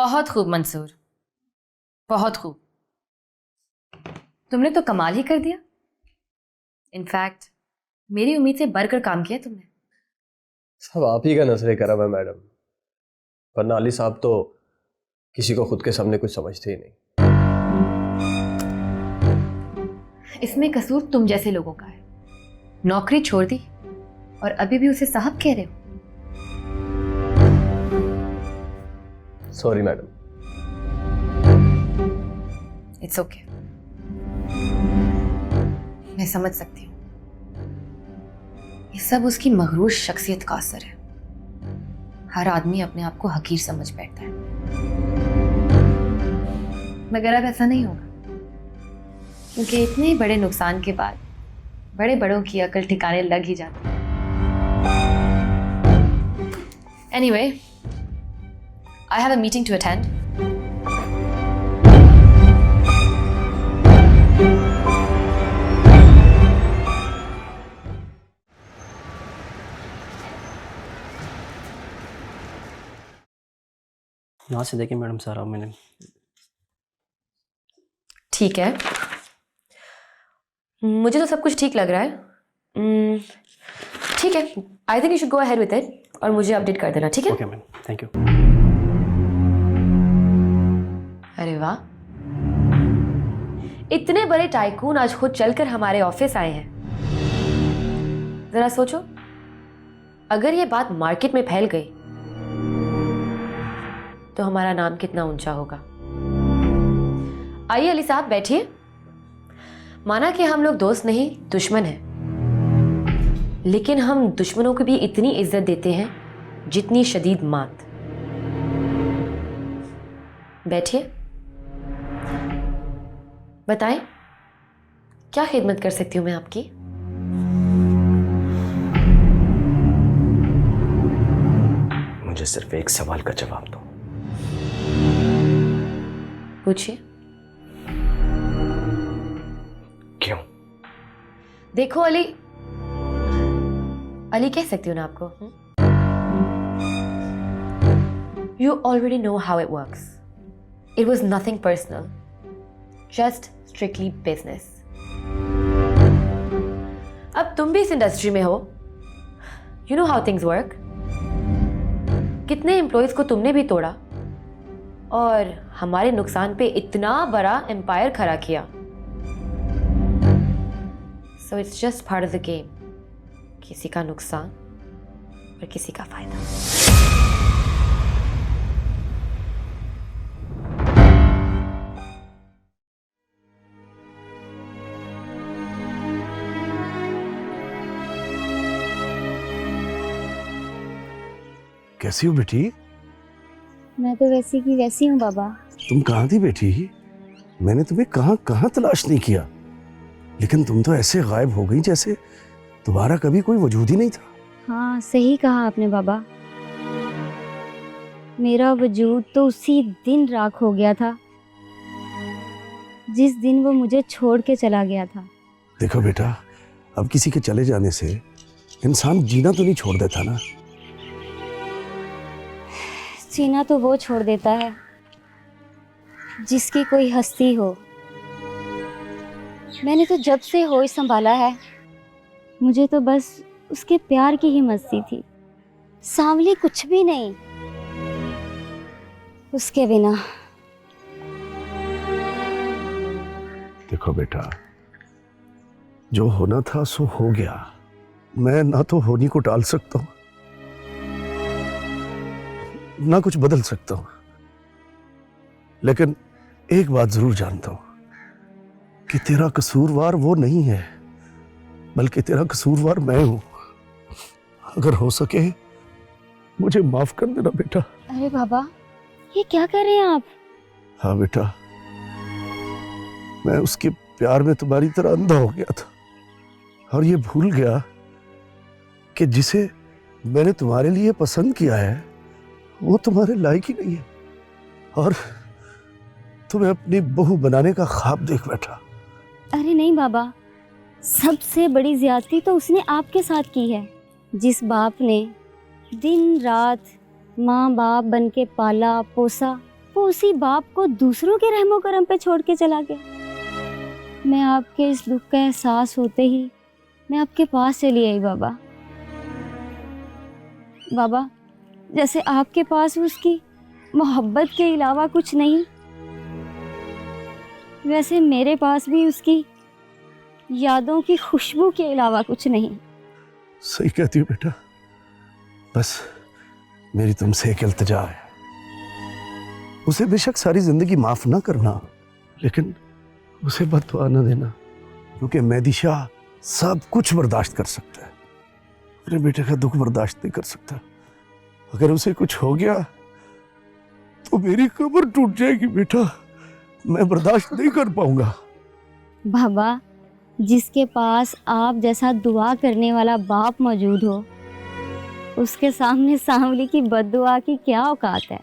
बहुत खूब मंसूर, बहुत खूब। तुमने तो कमाल ही कर दिया। इनफैक्ट मेरी उम्मीद से बढ़कर काम किया तुमने। सब आप ही का नजरे करम है मैडम, वरना अली साहब तो किसी को खुद के सामने कुछ समझते ही नहीं। इसमें कसूर तुम जैसे लोगों का है। नौकरी छोड़ दी और अभी भी उसे साहब कह रहे हो। Sorry madam. इट्स ओके, मैं समझ सकती हूँ। ये सब उसकी मगरूर शख्सियत का असर है। हर आदमी अपने आप को हकीर समझ बैठता है, मगर अब ऐसा नहीं होगा, क्योंकि इतने बड़े नुकसान के बाद बड़े बड़ों की अकल ठिकाने लग ही जाती है। Anyway, I have a meeting to attend. यहाँ से देखिए मैडम सारा मैंने। ठीक है, मुझे तो सब कुछ ठीक लग रहा है। ठीक है, I think you should go ahead with it और मुझे अपडेट कर देना, ठीक है? Okay ma'am, thank you. अरे वाह, इतने बड़े टाइकून आज खुद चलकर हमारे ऑफिस आए हैं। जरा सोचो, अगर ये बात मार्केट में फैल गई तो हमारा नाम कितना ऊंचा होगा। आइए अली साहब बैठिए। माना कि हम लोग दोस्त नहीं दुश्मन हैं, लेकिन हम दुश्मनों को भी इतनी इज्जत देते हैं जितनी शदीद मात। बैठिए, बताएं क्या खिदमत कर सकती हूं मैं आपकी। मुझे सिर्फ एक सवाल का जवाब दो। पूछिए। क्यों? देखो अली, अली कह सकती हूँ ना आपको। You already know how it works. It was nothing personal, just strictly business. अब तुम भी इस इंडस्ट्री में हो, you know how things work. कितने एम्प्लॉयज को तुमने भी तोड़ा और हमारे नुकसान पे इतना बड़ा एम्पायर खड़ा किया। So it's just part of the game. किसी का नुकसान और किसी का फायदा। कैसी हो बेटी? मैं तो वैसी की वैसी हूँ बाबा। तुम कहाँ थी बेटी? मैंने तुम्हें कहाँ कहाँ तलाश नहीं किया, लेकिन तुम तो ऐसे गायब हो गई जैसे तुम्हारा कभी कोई वजूद ही नहीं था। हाँ सही कहा आपने बाबा। मेरा वजूद तो उसी दिन राख हो गया था जिस दिन वो मुझे छोड़ के चला गया था। देखो बेटा, अब किसी के चले जाने से इंसान जीना तो नहीं छोड़ देता ना। जीना तो वो छोड़ देता है जिसकी कोई हस्ती हो। मैंने तो जब से होश संभाला है, मुझे तो बस उसके प्यार की ही मस्ती थी। सांवली कुछ भी नहीं उसके बिना। देखो बेटा, जो होना था सो हो गया। मैं ना तो होनी को टाल सकता हूँ, ना कुछ बदल सकता हूँ, लेकिन एक बात जरूर जानता हूँ कि तेरा कसूरवार वो नहीं है, बल्कि तेरा कसूरवार मैं हूं। अगर हो सके मुझे माफ कर देना बेटा। अरे बाबा, ये क्या कर रहे हैं आप? हाँ बेटा, मैं उसके प्यार में तुम्हारी तरह अंधा हो गया था और ये भूल गया कि जिसे मैंने तुम्हारे लिए पसंद किया है वो तुम्हारे लायक ही नहीं है, और तुम्हें अपनी बहू बनाने का ख्वाब देख बैठा। अरे नहीं बाबा, सबसे बड़ी ज्यादती तो उसने आपके साथ की है। जिस बाप ने दिन रात माँ बाप बन के पाला पोसा, वो उसी बाप को दूसरों के रहमो करम पे छोड़ के चला गया। मैं आपके इस दुख का एहसास होते ही मैं आपके पास चली आई बाबा। बाबा, जैसे आपके पास उसकी मोहब्बत के अलावा कुछ नहीं, वैसे मेरे पास भी उसकी यादों की खुशबू के अलावा कुछ नहीं। सही कहती हो बेटा, बस मेरी तुमसे एक इल्तिजा है, उसे बेशक सारी जिंदगी माफ ना करना, लेकिन उसे बददुआ न देना, क्योंकि मेहदी शाह सब कुछ बर्दाश्त कर सकता है, अपने बेटे का दुख बर्दाश्त नहीं कर सकता। अगर उसे कुछ हो गया तो मेरी कब्र टूट जाएगी बेटा, मैं बर्दाश्त नहीं कर पाऊंगा। बाबा, जिसके पास आप जैसा दुआ करने वाला बाप मौजूद हो, उसके सामने सांवली की बद्दुआ की क्या औकात है।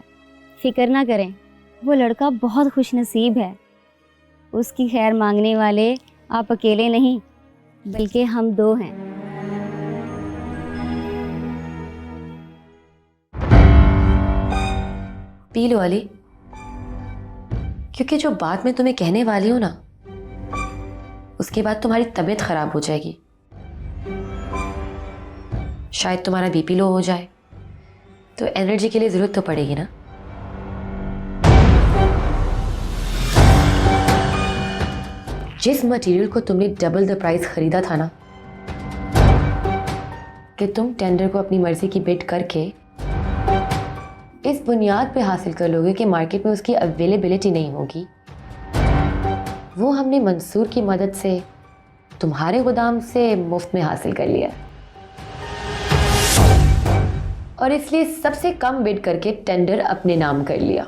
फिक्र ना करें, वो लड़का बहुत खुशनसीब है। उसकी खैर मांगने वाले आप अकेले नहीं, बल्कि हम दो हैं। पी लो अली, क्योंकि जो बात मैं तुम्हें कहने वाली हूं ना, उसके बाद तुम्हारी तबीयत खराब हो जाएगी। शायद तुम्हारा बीपी लो हो जाए, तो एनर्जी के लिए जरूरत तो पड़ेगी ना। जिस मटेरियल को तुमने डबल द प्राइस खरीदा था ना, कि तुम टेंडर को अपनी मर्जी की बिड करके इस बुनियाद पे हासिल कर लोगे कि मार्केट में उसकी अवेलेबिलिटी नहीं होगी, वो हमने मंसूर की मदद से तुम्हारे गोदाम से मुफ्त में हासिल कर लिया, और इसलिए सबसे कम बिड करके टेंडर अपने नाम कर लिया।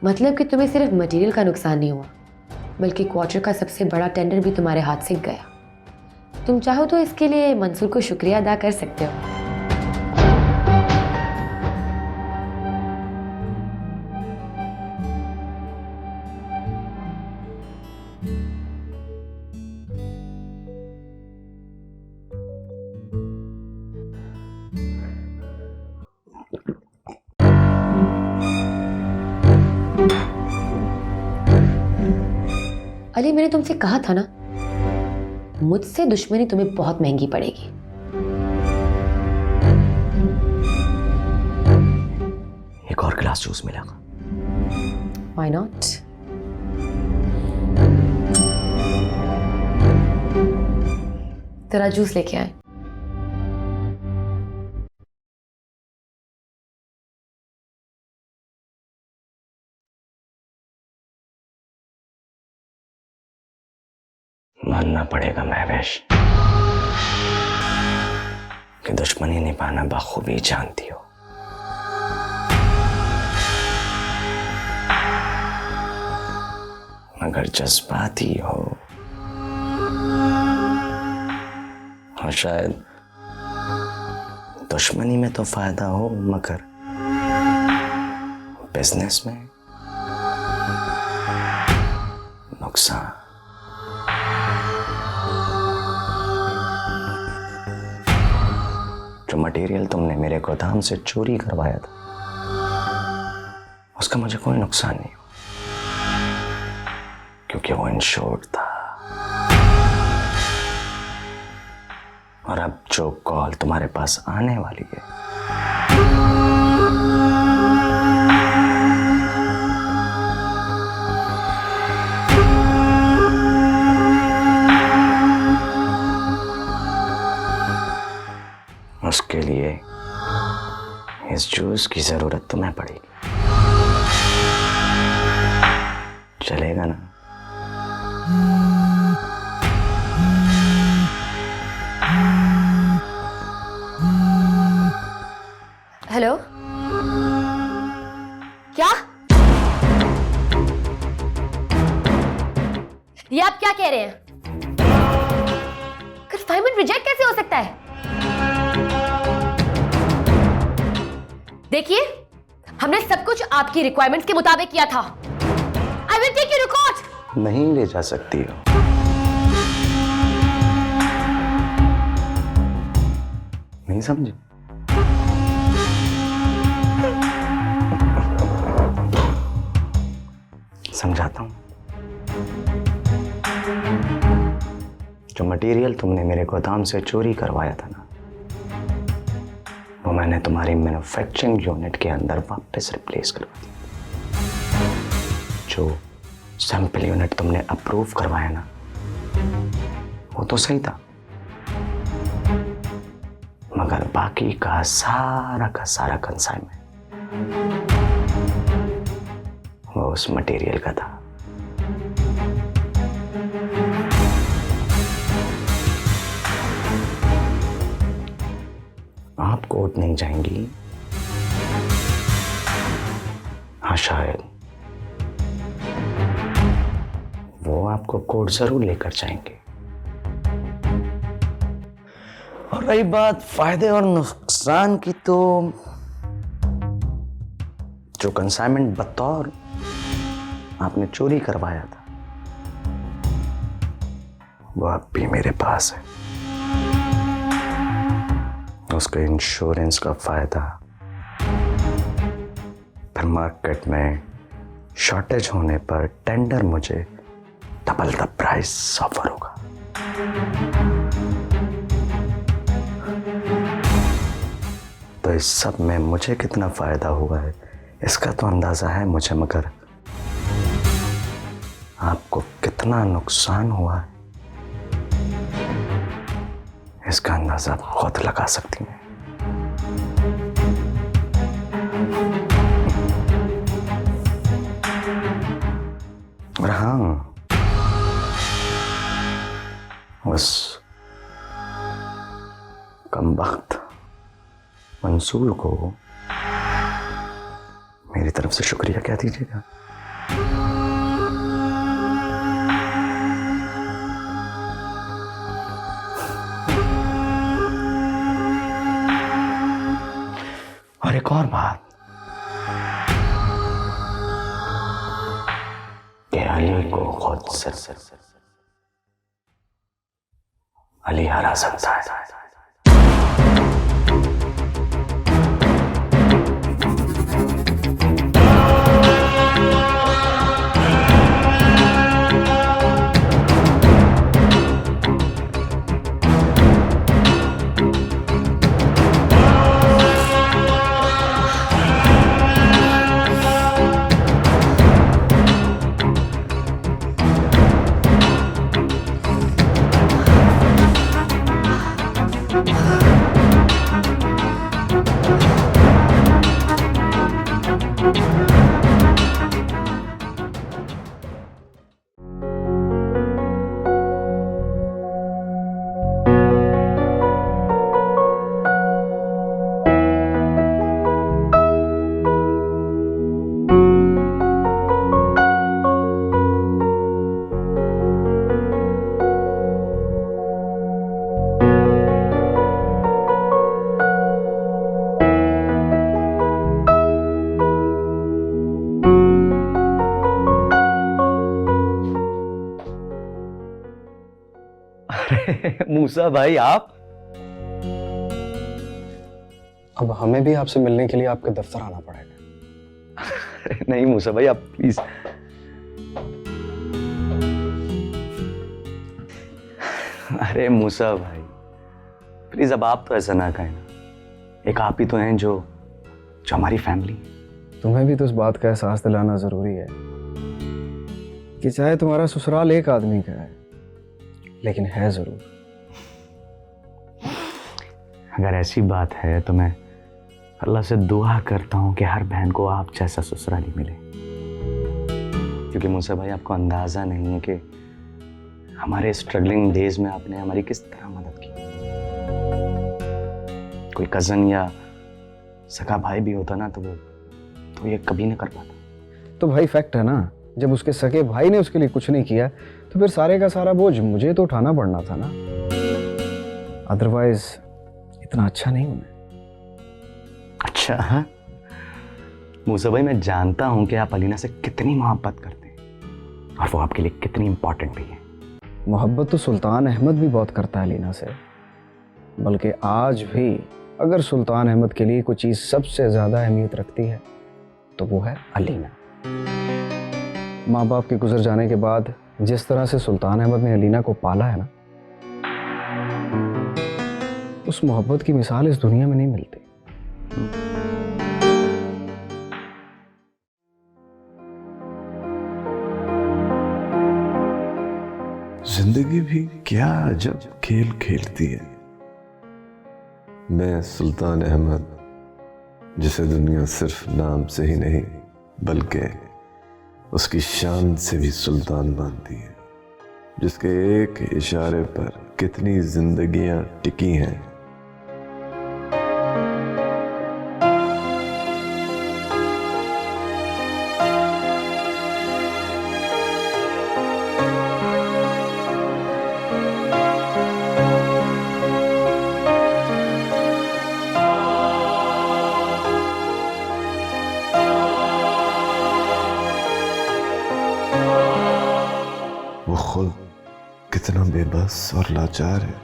मतलब कि तुम्हें सिर्फ मटेरियल का नुकसान नहीं हुआ, बल्कि क्वार्टर का सबसे बड़ा टेंडर भी तुम्हारे हाथ से गया। तुम चाहो तो इसके लिए मंसूर को शुक्रिया अदा कर सकते हो। अली, मैंने तुमसे कहा था ना, मुझसे दुश्मनी तुम्हें बहुत महंगी पड़ेगी। एक और गिलास जूस मिलेगा? Why not? तेरा जूस लेके आए। मानना पड़ेगा महवेश कि दुश्मनी निभाना बखूबी जानती हो। मगर जज्बाती हो, और शायद दुश्मनी में तो फायदा हो, मगर बिजनेस में नुकसान। जो मटेरियल तुमने मेरे गोदाम से चोरी करवाया था, उसका मुझे कोई नुकसान नहीं हुआ, क्योंकि वो इंश्योर्ड था। और अब जो कॉल तुम्हारे पास आने वाली है, उसके लिए इस जूस की जरूरत तुम्हें पड़ेगी। चलेगा ना? हेलो, क्या? ये आप क्या कह रहे हैं? कंफाइनमेंट रिजेक्ट कैसे हो सकता है? देखिए, हमने सब कुछ आपकी रिक्वायरमेंट्स के मुताबिक किया था। I will take your record. नहीं ले जा सकती हो। नहीं समझे? समझाता हूं। जो मटेरियल तुमने मेरे गोदाम से चोरी करवाया था ना, वो मैंने तुम्हारी मैन्युफैक्चरिंग यूनिट के अंदर वापस रिप्लेस करवा दिया। जो सैंपल यूनिट तुमने अप्रूव करवाया ना, वो तो सही था, मगर बाकी का सारा कंसाइनमेंट वो उस मटेरियल का था। आप कोर्ट नहीं जाएंगी? हाँ, शायद वो आपको कोर्ट जरूर लेकर जाएंगे। और रही बात फायदे और नुकसान की, तो जो कंसाइनमेंट बतौर आपने चोरी करवाया था, वो अब भी मेरे पास है। उसके इंश्योरेंस का फायदा फिर मार्केट में शॉर्टेज होने पर टेंडर मुझे डबल द प्राइस ऑफर होगा। तो इस सब में मुझे कितना फायदा हुआ है इसका तो अंदाजा है मुझे, मगर आपको कितना नुकसान हुआ है इसका अंदाजा खुद लगा सकती हैं। और हाँ, उस कमबख्त मंसूर को मेरी तरफ से शुक्रिया कह दीजिएगा। और एक और बात कि अली को खुद से अली हरा सकता है। मूसा भाई, आप? अब हमें भी आपसे मिलने के लिए आपके दफ्तर आना पड़ेगा। नहीं मूसा भाई, आप प्लीज। अरे मूसा भाई प्लीज, अब आप तो ऐसा ना कहें ना। एक आप ही तो हैं जो हमारी फैमिली। तुम्हें भी तो इस बात का एहसास दिलाना जरूरी है कि चाहे तुम्हारा ससुराल एक आदमी का है, लेकिन है जरूर। अगर ऐसी बात है तो मैं अल्लाह से दुआ करता हूँ कि हर बहन को आप जैसा ससुराली मिले। क्योंकि मूसा भाई, आपको अंदाज़ा नहीं है कि हमारे स्ट्रगलिंग डेज में आपने हमारी किस तरह मदद की। कोई कज़न या सगा भाई भी होता ना तो ये कभी ना कर पाता। तो भाई फैक्ट है ना, जब उसके सगे भाई ने उसके लिए कुछ नहीं किया तो फिर सारे का सारा बोझ मुझे तो उठाना पड़ना था ना। अदरवाइज इतना अच्छा नहीं हूं मैं। अच्छा, हाँ मूसा भाई, मैं जानता हूं कि आप अलीना से कितनी मोहब्बत करते हैं और वो आपके लिए कितनी इंपॉर्टेंट भी है। मोहब्बत तो सुल्तान अहमद भी बहुत करता है अलीना से, बल्कि आज भी अगर सुल्तान अहमद के लिए कोई चीज़ सबसे ज़्यादा अहमियत रखती है तो वो है अलीना। माँ बाप के गुजर जाने के बाद जिस तरह से सुल्तान अहमद ने अलीना को पाला है ना, उस मोहब्बत की मिसाल इस दुनिया में नहीं मिलती। जिंदगी भी क्या अजब खेल खेलती है। मैं सुल्तान अहमद, जिसे दुनिया सिर्फ नाम से ही नहीं बल्कि उसकी शान से भी सुल्तान मानती है, जिसके एक इशारे पर कितनी जिंदगियां टिकी हैं। वो खुद कितना बेबस और लाचार है,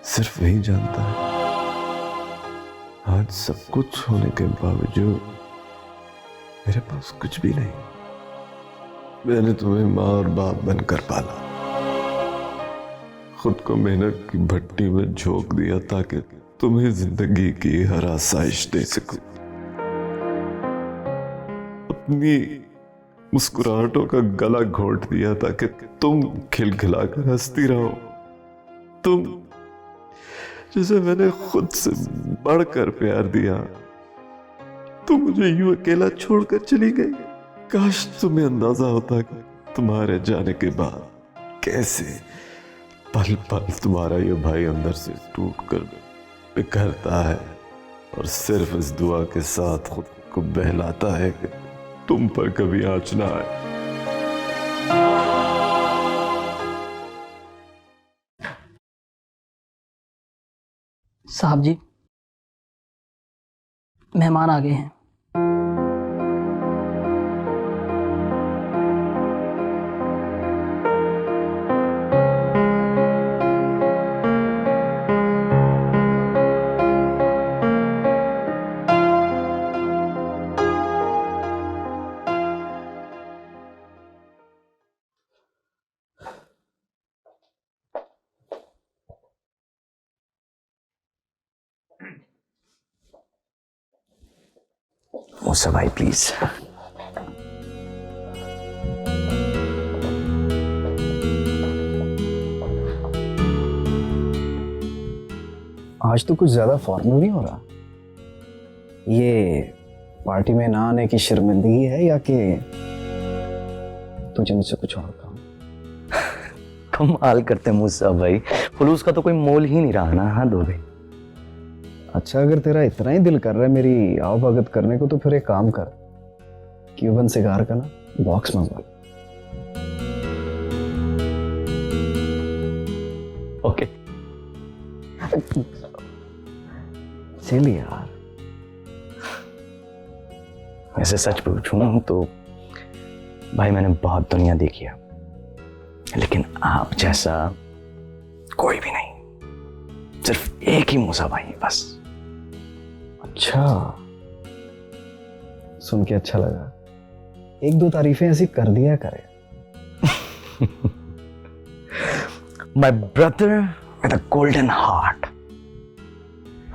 सिर्फ वही जानता है। आज सब कुछ होने के बावजूद मेरे पास कुछ भी नहीं। मैंने तुम्हें माँ और बाप बनकर पाला, खुद को मेहनत की भट्टी में झोंक दिया ताकि तुम्हें जिंदगी की हर आसाइश दे सकूं। अपनी मुस्कुराहटों का गला घोंट दिया ताकि तुम खिलखिलाकर हंसती रहो। तुम जिसे मैंने खुद से बढ़कर प्यार दिया, तुम मुझे यूं अकेला छोड़कर चली गई। काश तुम्हें अंदाजा होता कि तुम्हारे जाने के बाद कैसे पल पल तुम्हारा ये भाई अंदर से टूट कर बिखरता है और सिर्फ इस दुआ के साथ खुद को बहलाता है कि तुम पर कभी आँच ना आए। साहब जी, मेहमान आ गए हैं। मूसा भाई प्लीज। आज तो कुछ ज्यादा फॉर्मल नहीं हो रहा। ये पार्टी में ना आने की शर्मिंदगी है या कि तुझे मुझसे कुछ और काम? कमाल करते मूसा भाई, फुलूस का तो कोई मोल ही नहीं रहा ना। हाँ दो भाई। अच्छा, अगर तेरा इतना ही दिल कर रहा है मेरी आवभगत करने को तो फिर एक काम कर, क्यूबन सिगार का ना बॉक्स मंगवा। ओके चल यार। वैसे सच पूछूं तो भाई मैंने बहुत दुनिया देखी है, लेकिन आप जैसा कोई भी नहीं। सिर्फ एक ही मूसा भाई है बस। अच्छा, सुन के अच्छा लगा। एक दो तारीफें ऐसी कर दिया करे। My brother with a golden heart.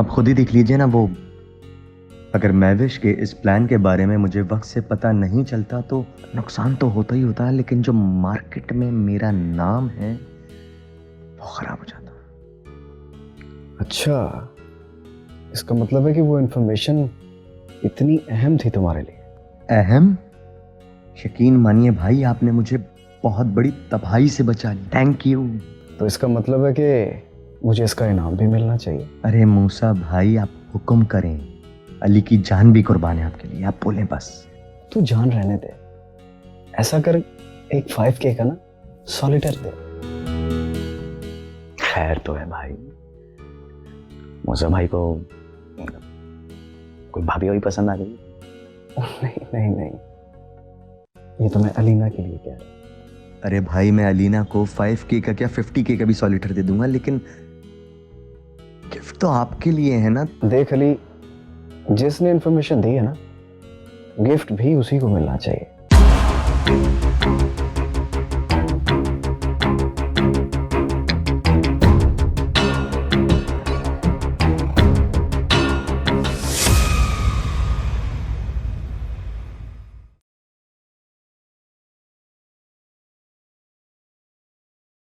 अब खुद ही देख लीजिए ना, वो अगर महविश के इस प्लान के बारे में मुझे वक्त से पता नहीं चलता तो नुकसान तो होता ही होता है, लेकिन जो मार्केट में मेरा नाम है वो खराब हो जाता। अच्छा, इसका मतलब है कि वो इंफॉर्मेशन इतनी अहम थी तुम्हारे लिए? अहम? यकीन मानिए भाई, आपने मुझे बहुत बड़ी तबाही से बचा ली। Thank you. तो इसका मतलब है कि मुझे इसका इनाम भी मिलना चाहिए। अरे मूसा भाई, आप हुक्म करें, अली की जान भी कुर्बान है आपके लिए, आप बोलें बस। तू जान रहने दे, ऐसा कर एक 5K का ना सॉलिटर दे। खैर तो है भाई, मूसा भाई को कोई भाभी वाभी पसंद आ गई? नहीं नहीं नहीं, ये तो मैं अलीना के लिए कह रहा हूं। अरे भाई, मैं अलीना को 5K का क्या 50K का भी सॉलिटर दे दूंगा, लेकिन गिफ्ट तो आपके लिए है ना। देख अली, जिसने इंफॉर्मेशन दी है ना, गिफ्ट भी उसी को मिलना चाहिए। है।